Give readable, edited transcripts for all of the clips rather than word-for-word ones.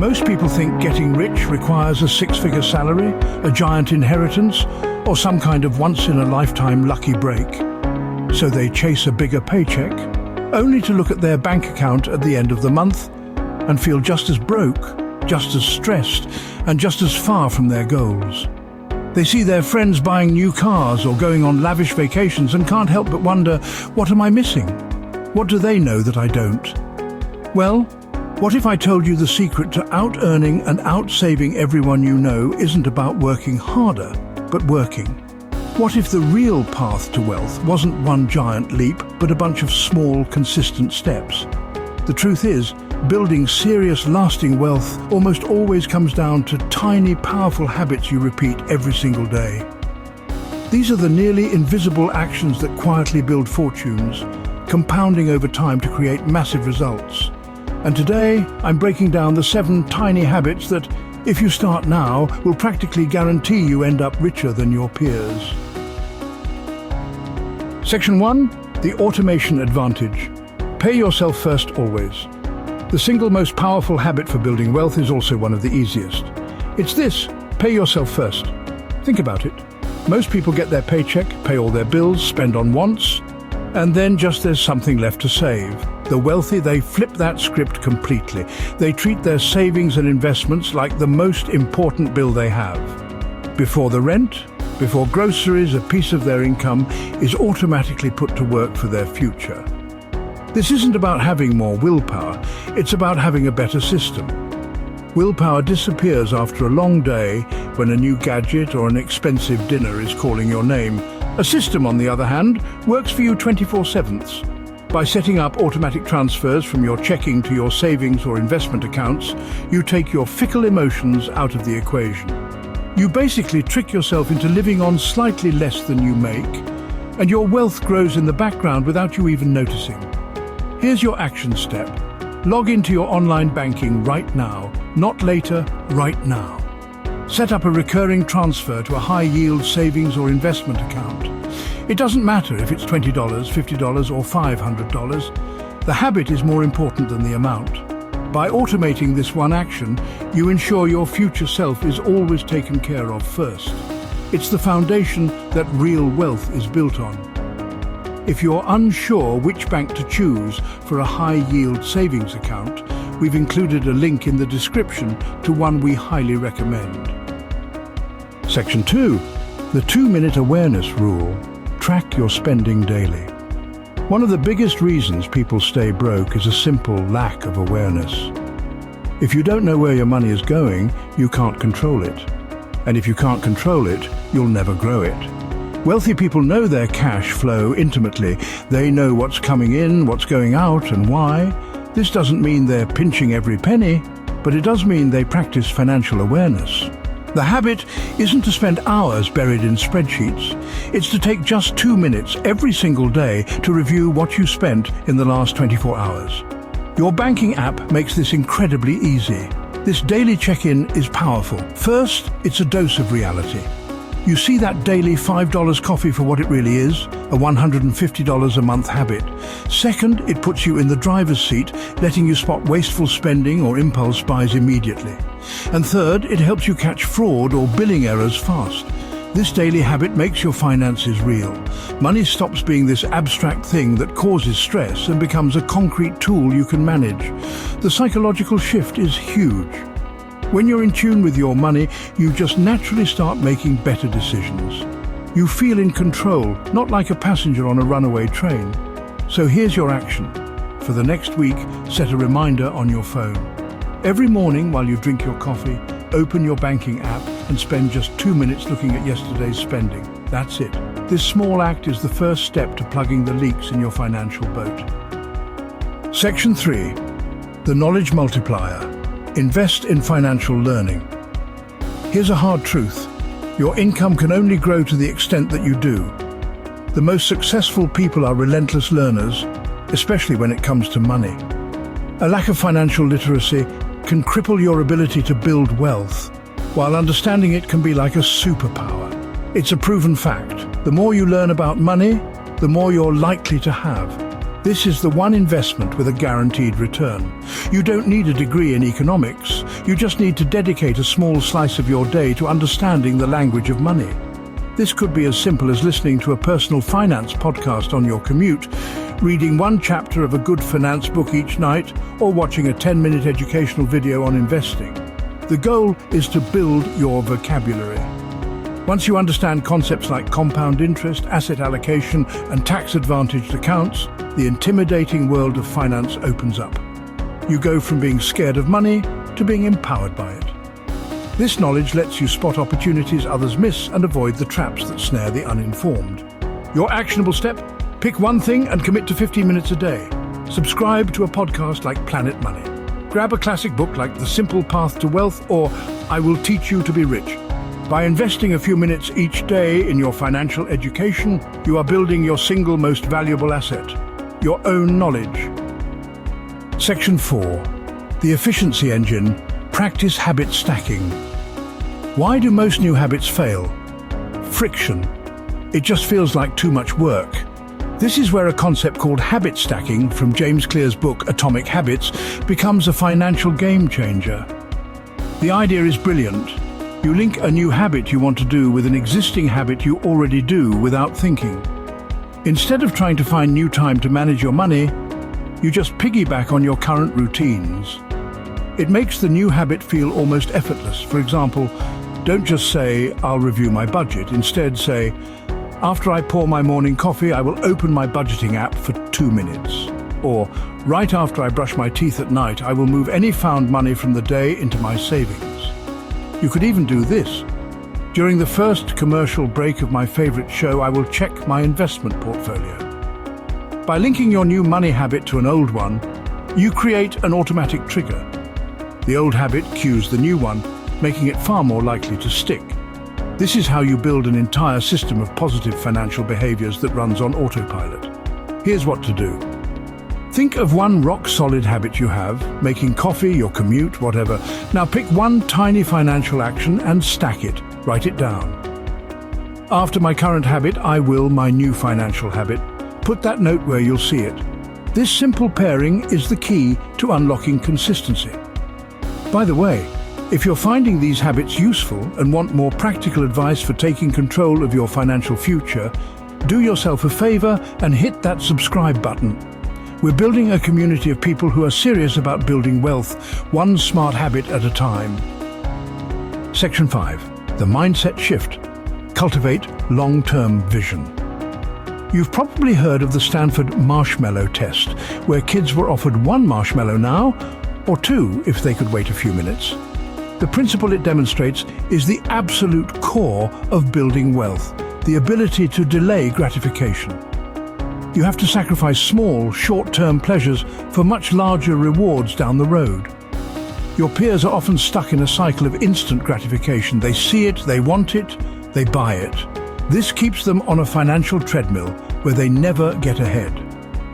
Most people think getting rich requires a six-figure salary, a giant inheritance, or some kind of once-in-a-lifetime lucky break. So they chase a bigger paycheck, only to look at their bank account at the end of the month and feel just as broke, just as stressed, and just as far from their goals. They see their friends buying new cars or going on lavish vacations and can't help but wonder, what am I missing? What do they know that I don't? Well, what if I told you the secret to out-earning and out-saving everyone you know isn't about working harder, but working? What if the real path to wealth wasn't one giant leap, but a bunch of small, consistent steps? The truth is, building serious, lasting wealth almost always comes down to tiny, powerful habits you repeat every single day. These are the nearly invisible actions that quietly build fortunes, compounding over time to create massive results. And today, I'm breaking down the 7 tiny habits that, if you start now, will practically guarantee you end up richer than your peers. Section 1. The automation advantage. Pay yourself first always. The single most powerful habit for building wealth is also one of the easiest. It's this: pay yourself first. Think about it. Most people get their paycheck, pay all their bills, spend on wants, and then just there's something left to save. The wealthy, they flip that script completely. They treat their savings and investments like the most important bill they have. Before the rent, before groceries, a piece of their income is automatically put to work for their future. This isn't about having more willpower, it's about having a better system. Willpower disappears after a long day when a new gadget or an expensive dinner is calling your name. A system, on the other hand, works for you 24/7. By setting up automatic transfers from your checking to your savings or investment accounts, you take your fickle emotions out of the equation. You basically trick yourself into living on slightly less than you make, and your wealth grows in the background without you even noticing. Here's your action step. Log into your online banking right now, not later, right now. Set up a recurring transfer to a high-yield savings or investment account. It doesn't matter if it's $20, $50 or $500. The habit is more important than the amount. By automating this one action, you ensure your future self is always taken care of first. It's the foundation that real wealth is built on. If you're unsure which bank to choose for a high-yield savings account, we've included a link in the description to one we highly recommend. Section 2. The 2-minute awareness rule. Track your spending daily. One of the biggest reasons people stay broke is a simple lack of awareness. If you don't know where your money is going, you can't control it. And if you can't control it, you'll never grow it. Wealthy people know their cash flow intimately. They know what's coming in, what's going out, and why. This doesn't mean they're pinching every penny, but it does mean they practice financial awareness. The habit isn't to spend hours buried in spreadsheets. It's to take just 2 minutes every single day to review what you spent in the last 24 hours. Your banking app makes this incredibly easy. This daily check-in is powerful. First, it's a dose of reality. You see that daily $5 coffee for what it really is, a $150 a month habit. Second, it puts you in the driver's seat, letting you spot wasteful spending or impulse buys immediately. And third, it helps you catch fraud or billing errors fast. This daily habit makes your finances real. Money stops being this abstract thing that causes stress and becomes a concrete tool you can manage. The psychological shift is huge. When you're in tune with your money, you just naturally start making better decisions. You feel in control, not like a passenger on a runaway train. So here's your action. For the next week, set a reminder on your phone. Every morning while you drink your coffee, open your banking app and spend just 2 minutes looking at yesterday's spending. That's it. This small act is the first step to plugging the leaks in your financial boat. Section 3. The knowledge multiplier. Invest in financial learning. Here's a hard truth. Your income can only grow to the extent that you do. The most successful people are relentless learners, especially when it comes to money. A lack of financial literacy can cripple your ability to build wealth, while understanding it can be like a superpower. It's a proven fact. The more you learn about money, the more you're likely to have. This is the one investment with a guaranteed return. You don't need a degree in economics. You just need to dedicate a small slice of your day to understanding the language of money. This could be as simple as listening to a personal finance podcast on your commute, reading one chapter of a good finance book each night, or watching a 10-minute educational video on investing. The goal is to build your vocabulary. Once you understand concepts like compound interest, asset allocation, and tax-advantaged accounts, the intimidating world of finance opens up. You go from being scared of money to being empowered by it. This knowledge lets you spot opportunities others miss and avoid the traps that snare the uninformed. Your actionable step? Pick one thing and commit to 15 minutes a day. Subscribe to a podcast like Planet Money. Grab a classic book like The Simple Path to Wealth or I Will Teach You to Be Rich. By investing a few minutes each day in your financial education, you are building your single most valuable asset, your own knowledge. Section 4. The Efficiency Engine. Practice habit stacking. Why do most new habits fail? Friction. It just feels like too much work. This is where a concept called habit stacking from James Clear's book Atomic Habits becomes a financial game changer. The idea is brilliant. You link a new habit you want to do with an existing habit you already do without thinking. Instead of trying to find new time to manage your money, you just piggyback on your current routines. It makes the new habit feel almost effortless. For example, don't just say, I'll review my budget. Instead say, after I pour my morning coffee, I will open my budgeting app for 2 minutes. Or, right after I brush my teeth at night, I will move any found money from the day into my savings. You could even do this. During the first commercial break of my favorite show, I will check my investment portfolio. By linking your new money habit to an old one, you create an automatic trigger. The old habit cues the new one, making it far more likely to stick. This is how you build an entire system of positive financial behaviors that runs on autopilot. Here's what to do. Think of one rock-solid habit you have, making coffee, your commute, whatever. Now pick one tiny financial action and stack it. Write it down. After my current habit, I will my new financial habit. Put that note where you'll see it. This simple pairing is the key to unlocking consistency. By the way, if you're finding these habits useful and want more practical advice for taking control of your financial future, do yourself a favor and hit that subscribe button. We're building a community of people who are serious about building wealth, one smart habit at a time. Section 5. The Mindset Shift. Cultivate long-term vision. You've probably heard of the Stanford marshmallow test, where kids were offered 1 marshmallow now, or 2 if they could wait a few minutes. The principle it demonstrates is the absolute core of building wealth, the ability to delay gratification. You have to sacrifice small, short-term pleasures for much larger rewards down the road. Your peers are often stuck in a cycle of instant gratification. They see it, they want it, they buy it. This keeps them on a financial treadmill where they never get ahead.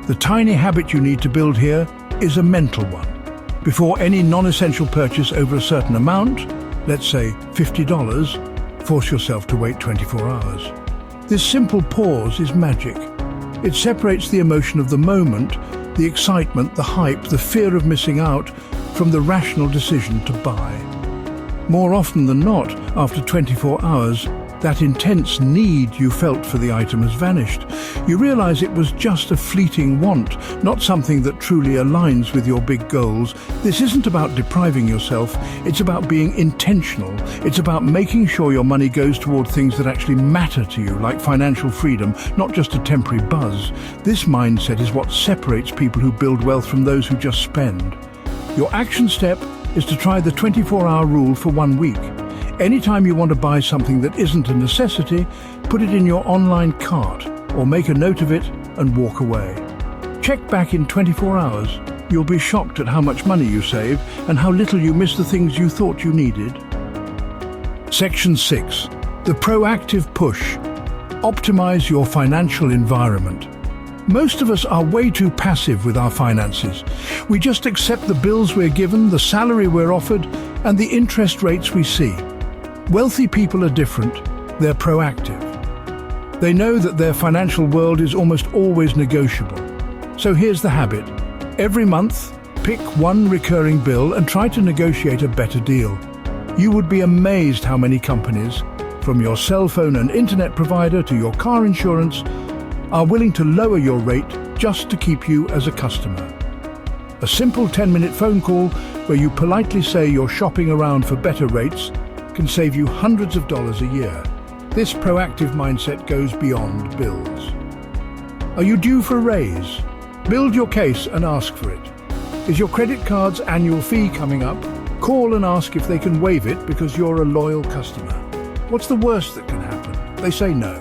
The tiny habit you need to build here is a mental one. Before any non-essential purchase over a certain amount, let's say $50, force yourself to wait 24 hours. This simple pause is magic. It separates the emotion of the moment, the excitement, the hype, the fear of missing out, from the rational decision to buy. More often than not, after 24 hours, that intense need you felt for the item has vanished. You realize it was just a fleeting want, not something that truly aligns with your big goals. This isn't about depriving yourself, it's about being intentional. It's about making sure your money goes toward things that actually matter to you, like financial freedom, not just a temporary buzz. This mindset is what separates people who build wealth from those who just spend. Your action step is to try the 24-hour rule for 1 week. Anytime you want to buy something that isn't a necessity, put it in your online cart or make a note of it and walk away. Check back in 24 hours. You'll be shocked at how much money you save and how little you miss the things you thought you needed. Section 6. The proactive push. Optimize your financial environment. Most of us are way too passive with our finances. We just accept the bills we're given, the salary we're offered, and the interest rates we see. Wealthy people are different. They're proactive. They know that their financial world is almost always negotiable. So here's the habit. Every month, pick one recurring bill and try to negotiate a better deal. You would be amazed how many companies, from your cell phone and internet provider to your car insurance, are willing to lower your rate just to keep you as a customer. A simple 10-minute phone call where you politely say you're shopping around for better rates can save you hundreds of dollars a year. This proactive mindset goes beyond bills. Are you due for a raise? Build your case and ask for it. Is your credit card's annual fee coming up? Call and ask if they can waive it because you're a loyal customer. What's the worst that can happen? They say no.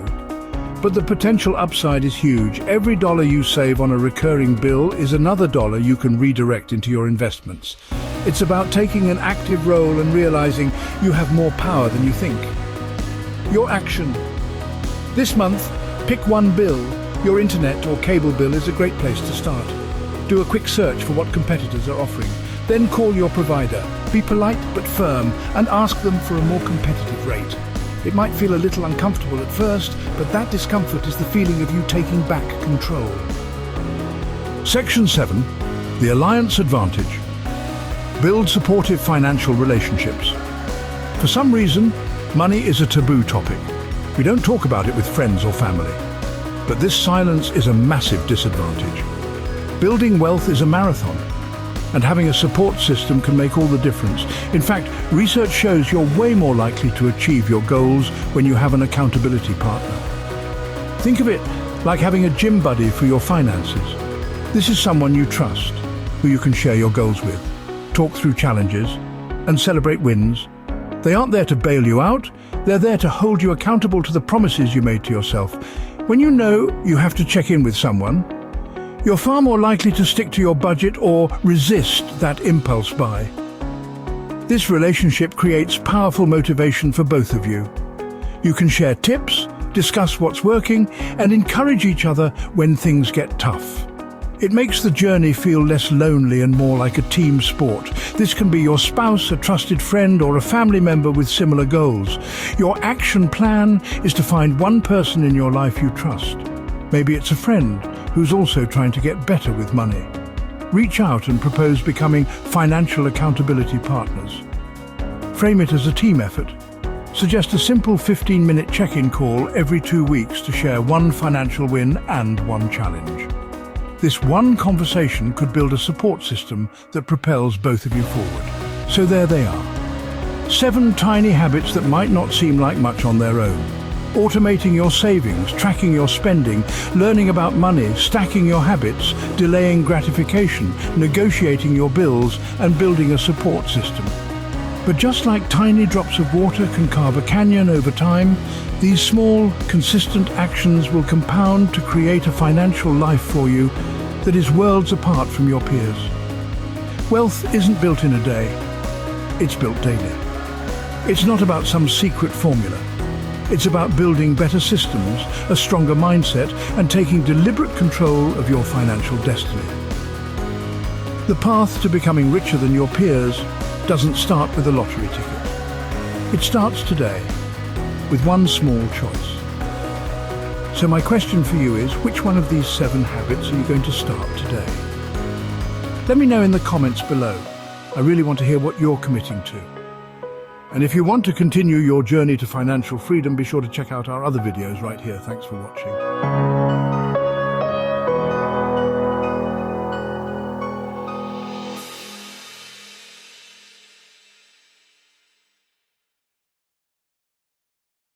But the potential upside is huge. Every dollar you save on a recurring bill is another dollar you can redirect into your investments. It's about taking an active role and realizing you have more power than you think. Your action. This month, pick one bill. Your internet or cable bill is a great place to start. Do a quick search for what competitors are offering. Then call your provider. Be polite but firm and ask them for a more competitive rate. It might feel a little uncomfortable at first, but that discomfort is the feeling of you taking back control. Section 7. The Alliance Advantage. Build supportive financial relationships. For some reason, money is a taboo topic. We don't talk about it with friends or family. But this silence is a massive disadvantage. Building wealth is a marathon, and having a support system can make all the difference. In fact, research shows you're way more likely to achieve your goals when you have an accountability partner. Think of it like having a gym buddy for your finances. This is someone you trust, who you can share your goals with, talk through challenges, and celebrate wins. They aren't there to bail you out, they're there to hold you accountable to the promises you made to yourself. When you know you have to check in with someone, you're far more likely to stick to your budget or resist that impulse buy. This relationship creates powerful motivation for both of you. You can share tips, discuss what's working, and encourage each other when things get tough. It makes the journey feel less lonely and more like a team sport. This can be your spouse, a trusted friend, or a family member with similar goals. Your action plan is to find one person in your life you trust. Maybe it's a friend who's also trying to get better with money. Reach out and propose becoming financial accountability partners. Frame it as a team effort. Suggest a simple 15-minute check-in call every 2 weeks to share one financial win and one challenge. This one conversation could build a support system that propels both of you forward. So there they are. 7 tiny habits that might not seem like much on their own. Automating your savings, tracking your spending, learning about money, stacking your habits, delaying gratification, negotiating your bills, and building a support system. But just like tiny drops of water can carve a canyon over time, these small, consistent actions will compound to create a financial life for you that is worlds apart from your peers. Wealth isn't built in a day, it's built daily. It's not about some secret formula. It's about building better systems, a stronger mindset, and taking deliberate control of your financial destiny. The path to becoming richer than your peers doesn't start with a lottery ticket. It starts today, with one small choice. So my question for you is, which one of these 7 habits are you going to start today? Let me know in the comments below. I really want to hear what you're committing to. And if you want to continue your journey to financial freedom, be sure to check out our other videos right here. Thanks for watching.